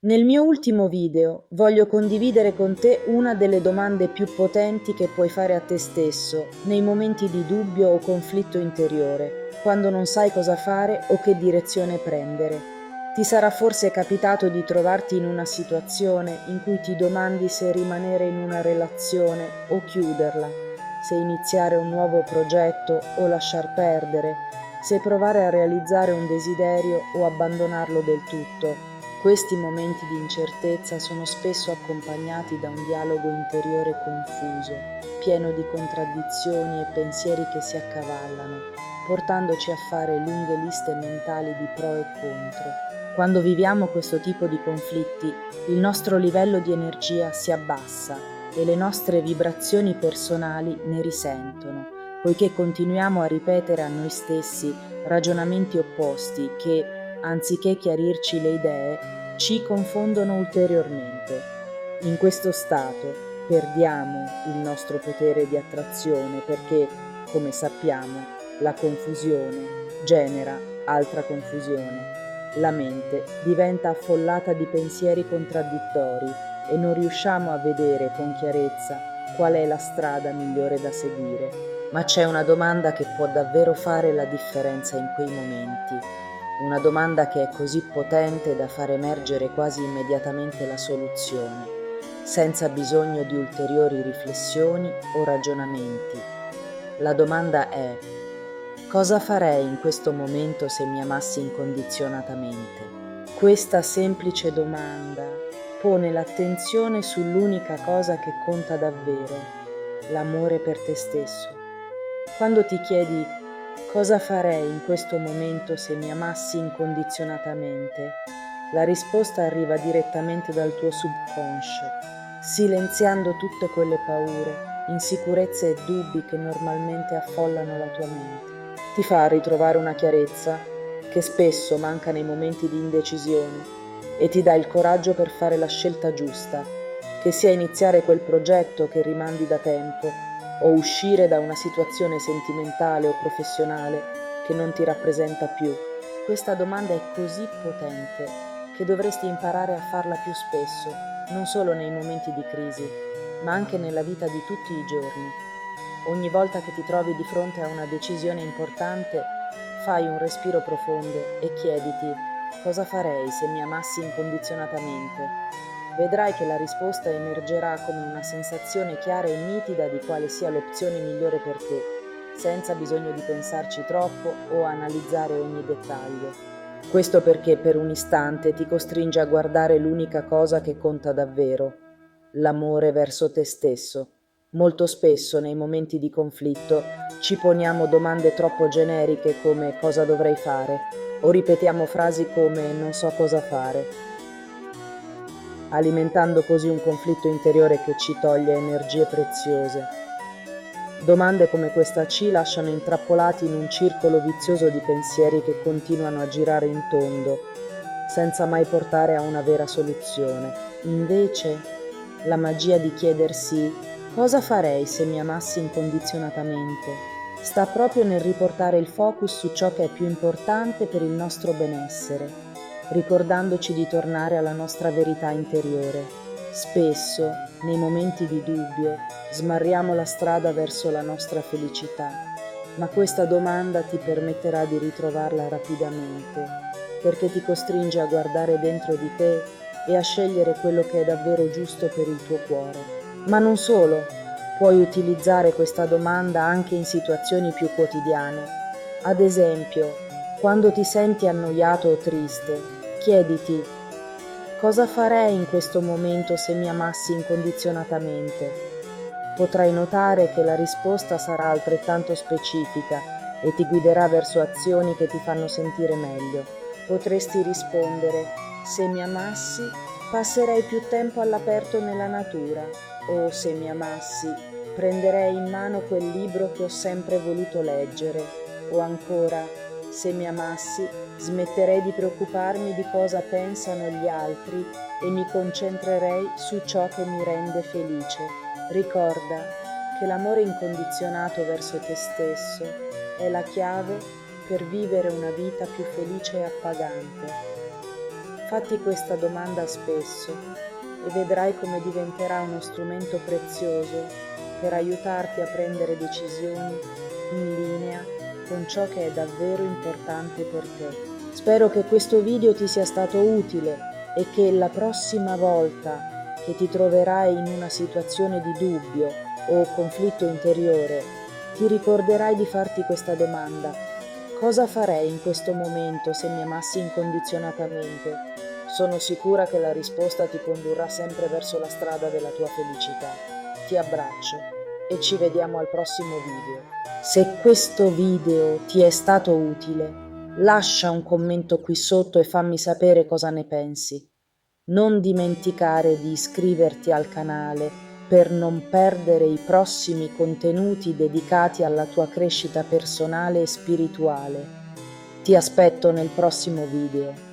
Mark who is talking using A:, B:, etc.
A: Nel mio ultimo video voglio condividere con te una delle domande più potenti che puoi fare a te stesso nei momenti di dubbio o conflitto interiore, quando non sai cosa fare o che direzione prendere. Ti sarà forse capitato di trovarti in una situazione in cui ti domandi se rimanere in una relazione o chiuderla, se iniziare un nuovo progetto o lasciar perdere, se provare a realizzare un desiderio o abbandonarlo del tutto. Questi momenti di incertezza sono spesso accompagnati da un dialogo interiore confuso, pieno di contraddizioni e pensieri che si accavallano, portandoci a fare lunghe liste mentali di pro e contro. Quando viviamo questo tipo di conflitti, il nostro livello di energia si abbassa e le nostre vibrazioni personali ne risentono, poiché continuiamo a ripetere a noi stessi ragionamenti opposti che, anziché chiarirci le idee, ci confondono ulteriormente. In questo stato perdiamo il nostro potere di attrazione perché, come sappiamo, la confusione genera altra confusione. La mente diventa affollata di pensieri contraddittori e non riusciamo a vedere con chiarezza qual è la strada migliore da seguire. Ma c'è una domanda che può davvero fare la differenza in quei momenti. Una domanda che è così potente da far emergere quasi immediatamente la soluzione, senza bisogno di ulteriori riflessioni o ragionamenti. La domanda è: cosa farei in questo momento se mi amassi incondizionatamente? Questa semplice domanda pone l'attenzione sull'unica cosa che conta davvero, l'amore per te stesso. Quando ti chiedi cosa farei in questo momento se mi amassi incondizionatamente, la risposta arriva direttamente dal tuo subconscio, silenziando tutte quelle paure, insicurezze e dubbi che normalmente affollano la tua mente. Ti fa ritrovare una chiarezza che spesso manca nei momenti di indecisione e ti dà il coraggio per fare la scelta giusta, che sia iniziare quel progetto che rimandi da tempo o uscire da una situazione sentimentale o professionale che non ti rappresenta più. Questa domanda è così potente che dovresti imparare a farla più spesso, non solo nei momenti di crisi, ma anche nella vita di tutti i giorni. Ogni volta che ti trovi di fronte a una decisione importante, fai un respiro profondo e chiediti: cosa farei se mi amassi incondizionatamente? Vedrai che la risposta emergerà come una sensazione chiara e nitida di quale sia l'opzione migliore per te, senza bisogno di pensarci troppo o analizzare ogni dettaglio. Questo perché per un istante ti costringe a guardare l'unica cosa che conta davvero, l'amore verso te stesso. Molto spesso nei momenti di conflitto ci poniamo domande troppo generiche come cosa dovrei fare o ripetiamo frasi come non so cosa fare, alimentando così un conflitto interiore che ci toglie energie preziose. Domande come questa ci lasciano intrappolati in un circolo vizioso di pensieri che continuano a girare in tondo, senza mai portare a una vera soluzione. Invece, la magia di chiedersi cosa farei se mi amassi incondizionatamente sta proprio nel riportare il focus su ciò che è più importante per il nostro benessere, ricordandoci di tornare alla nostra verità interiore. Spesso, nei momenti di dubbio, smarriamo la strada verso la nostra felicità, ma questa domanda ti permetterà di ritrovarla rapidamente, perché ti costringe a guardare dentro di te e a scegliere quello che è davvero giusto per il tuo cuore. Ma non solo, puoi utilizzare questa domanda anche in situazioni più quotidiane. Ad esempio, quando ti senti annoiato o triste, chiediti: cosa farei in questo momento se mi amassi incondizionatamente? Potrai notare che la risposta sarà altrettanto specifica e ti guiderà verso azioni che ti fanno sentire meglio. Potresti rispondere: se mi amassi, passerei più tempo all'aperto nella natura, o se mi amassi, prenderei in mano quel libro che ho sempre voluto leggere, o ancora, se mi amassi, smetterei di preoccuparmi di cosa pensano gli altri e mi concentrerei su ciò che mi rende felice. Ricorda che l'amore incondizionato verso te stesso è la chiave per vivere una vita più felice e appagante. Fatti questa domanda spesso e vedrai come diventerà uno strumento prezioso per aiutarti a prendere decisioni in linea con ciò che è davvero importante per te. Spero che questo video ti sia stato utile e che la prossima volta che ti troverai in una situazione di dubbio o conflitto interiore, ti ricorderai di farti questa domanda: cosa farei in questo momento se mi amassi incondizionatamente? Sono sicura che la risposta ti condurrà sempre verso la strada della tua felicità. Ti abbraccio e ci vediamo al prossimo video. Se questo video ti è stato utile, lascia un commento qui sotto e fammi sapere cosa ne pensi. Non dimenticare di iscriverti al canale per non perdere i prossimi contenuti dedicati alla tua crescita personale e spirituale. Ti aspetto nel prossimo video.